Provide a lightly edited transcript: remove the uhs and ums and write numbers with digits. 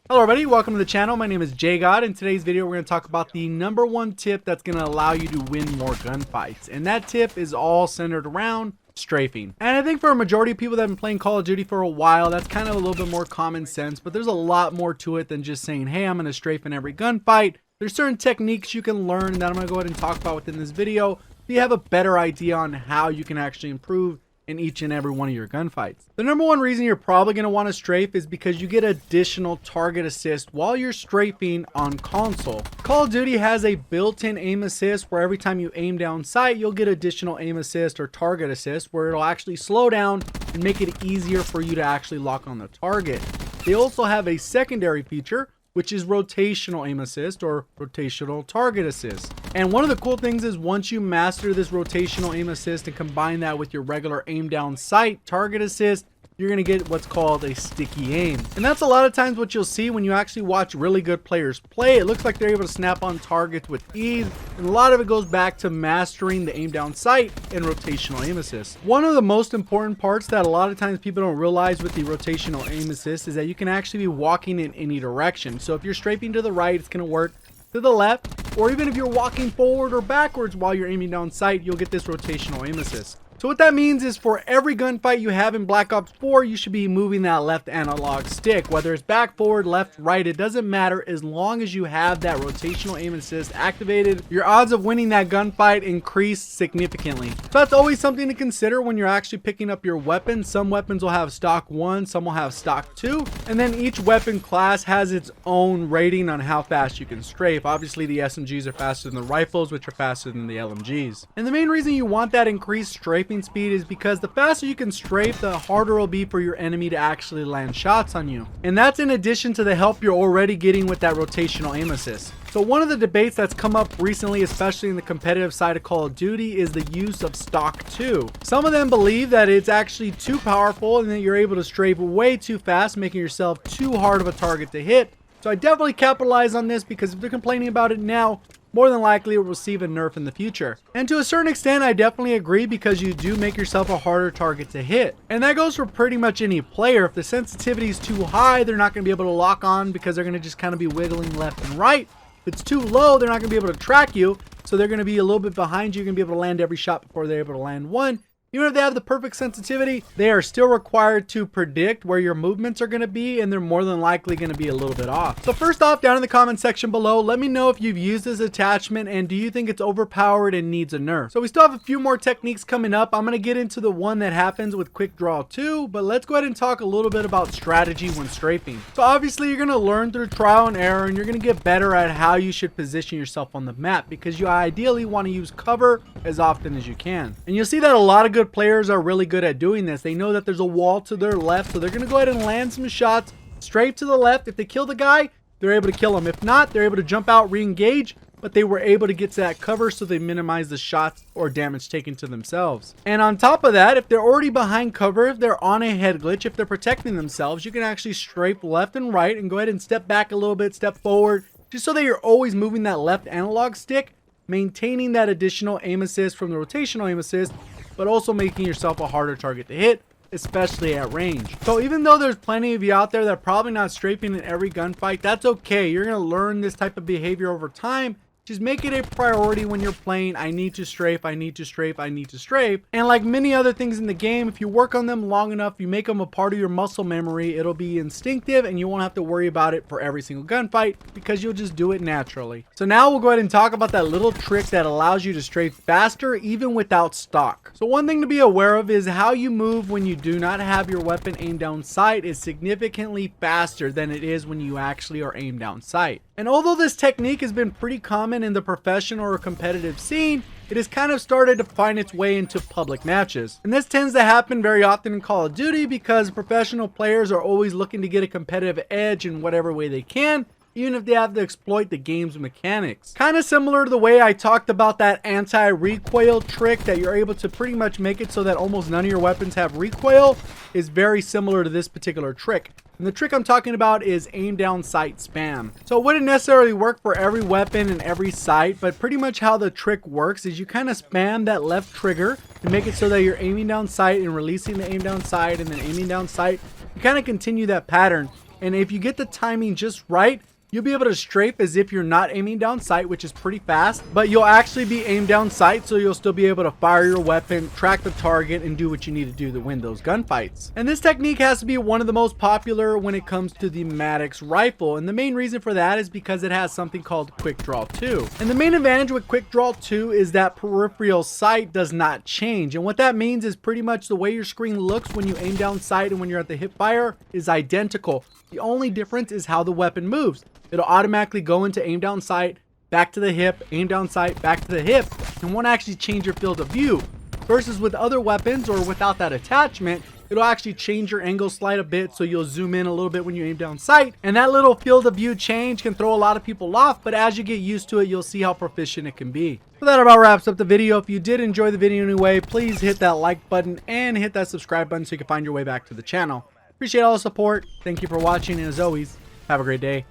Hello everybody, welcome to the channel. My name is JGOD. In today's video we're going to talk about the #1 tip that's going to allow you to win more gunfights. And that tip is all centered around strafing. And I think for a majority of people that have been playing Call of Duty for a while, that's kind of a little bit more common sense, but there's a lot more to it than just saying, hey, I'm going to strafe in every gunfight. There's certain techniques you can learn that I'm going to go ahead and talk about within this video so you have a better idea on how you can actually improve in each and every one of your gunfights. The #1 reason you're probably going to want to strafe is because you get additional target assist while you're strafing on console. Call of Duty has a built-in aim assist where every time you aim down sight, you'll get additional aim assist or target assist where it'll actually slow down and make it easier for you to actually lock on the target. They also have a secondary feature, which is rotational aim assist or rotational target assist. And one of the cool things is once you master this rotational aim assist and combine that with your regular aim down sight target assist, you're going to get what's called a sticky aim. And that's a lot of times what you'll see when you actually watch really good players play. It looks like they're able to snap on targets with ease, and a lot of it goes back to mastering the aim down sight and rotational aim assist. One of the most important parts that a lot of times people don't realize with the rotational aim assist is that you can actually be walking in any direction. So if you're strafing to the right, it's going to work to the left, or even if you're walking forward or backwards while you're aiming down sight, you'll get this rotational aim assist. So what that means is for every gunfight you have in Black Ops 4, you should be moving that left analog stick. Whether it's back, forward, left, right, it doesn't matter as long as you have that rotational aim assist activated. Your odds of winning that gunfight increase significantly. So that's always something to consider when you're actually picking up your weapon. Some weapons will have stock 1, some will have stock 2, and then each weapon class has its own rating on how fast you can strafe. Obviously the SMGs are faster than the rifles, which are faster than the LMGs. And the main reason you want that increased strafing speed is because the faster you can strafe, the harder it'll be for your enemy to actually land shots on you. And that's in addition to the help you're already getting with that rotational aim assist. So one of the debates that's come up recently, especially in the competitive side of Call of Duty, is the use of stock 2. Some of them believe that it's actually too powerful and that you're able to strafe way too fast, making yourself too hard of a target to hit. So I definitely capitalize on this because if they're complaining about it now, more than likely it will receive a nerf in the future. And to a certain extent, I definitely agree because you do make yourself a harder target to hit. And that goes for pretty much any player. If the sensitivity is too high, they're not going to be able to lock on because they're going to just kind of be wiggling left and right. If it's too low, they're not going to be able to track you. So they're going to be a little bit behind you. You're going to be able to land every shot before they're able to land one. Even if they have the perfect sensitivity, they are still required to predict where your movements are going to be, and they're more than likely going to be a little bit off. So first off, down in the comment section below, let me know if you've used this attachment and do you think it's overpowered and needs a nerf. So we still have a few more techniques coming up. I'm going to get into the one that happens with Quickdraw 2, but let's go ahead and talk a little bit about strategy when strafing. So obviously you're going to learn through trial and error, and you're going to get better at how you should position yourself on the map because you ideally want to use cover as often as you can. And you'll see that a lot of good players are really good at doing this. They know that there's a wall to their left, so they're going to go ahead and land some shots straight to the left. If they kill the guy, they're able to kill him. If not, they're able to jump out, re-engage, but they were able to get to that cover so they minimize the shots or damage taken to themselves. And on top of that, if they're already behind cover, if they're on a head glitch, if they're protecting themselves, you can actually strafe left and right and go ahead and step back a little bit, step forward, just so that you're always moving that left analog stick, maintaining that additional aim assist from the rotational aim assist, but also making yourself a harder target to hit, especially at range. So even though there's plenty of you out there that are probably not strafing in every gunfight, that's okay. You're going to learn this type of behavior over time. Just make it a priority when you're playing. I need to strafe, I need to strafe, I need to strafe. And like many other things in the game, if you work on them long enough, you make them a part of your muscle memory, it'll be instinctive and you won't have to worry about it for every single gunfight because you'll just do it naturally. So now we'll go ahead and talk about that little trick that allows you to strafe faster even without stock. So one thing to be aware of is how you move when you do not have your weapon aimed down sight is significantly faster than it is when you actually are aimed down sight. And although this technique has been pretty common in the professional or competitive scene, it has kind of started to find its way into public matches. And this tends to happen very often in Call of Duty because professional players are always looking to get a competitive edge in whatever way they can, even if they have to exploit the game's mechanics. Kind of similar to the way I talked about that anti-recoil trick that you're able to pretty much make it so that almost none of your weapons have recoil is very similar to this particular trick. And the trick I'm talking about is aim down sight spam. So it wouldn't necessarily work for every weapon and every sight, but pretty much how the trick works is you kind of spam that left trigger to make it so that you're aiming down sight and releasing the aim down sight and then aiming down sight. You kind of continue that pattern And if you get the timing just right, you'll be able to strafe as if you're not aiming down sight, which is pretty fast, but you'll actually be aimed down sight, so you'll still be able to fire your weapon, track the target, and do what you need to do to win those gunfights. And this technique has to be one of the most popular when it comes to the Maddox rifle, and the main reason for that is because it has something called Quickdraw 2. And the main advantage with Quickdraw 2 is that peripheral sight does not change, and what that means is pretty much the way your screen looks when you aim down sight and when you're at the hip fire is identical. The only difference is how the weapon moves. It'll automatically go into aim down sight, back to the hip, aim down sight, back to the hip, and won't actually change your field of view. Versus with other weapons or without that attachment, it'll actually change your angle slight a bit, so you'll zoom in a little bit when you aim down sight. And that little field of view change can throw a lot of people off, but as you get used to it, you'll see how proficient it can be. So that about wraps up the video. If you did enjoy the video anyway, please hit that like button and hit that subscribe button so you can find your way back to the channel. Appreciate all the support. Thank you for watching, and as always, have a great day.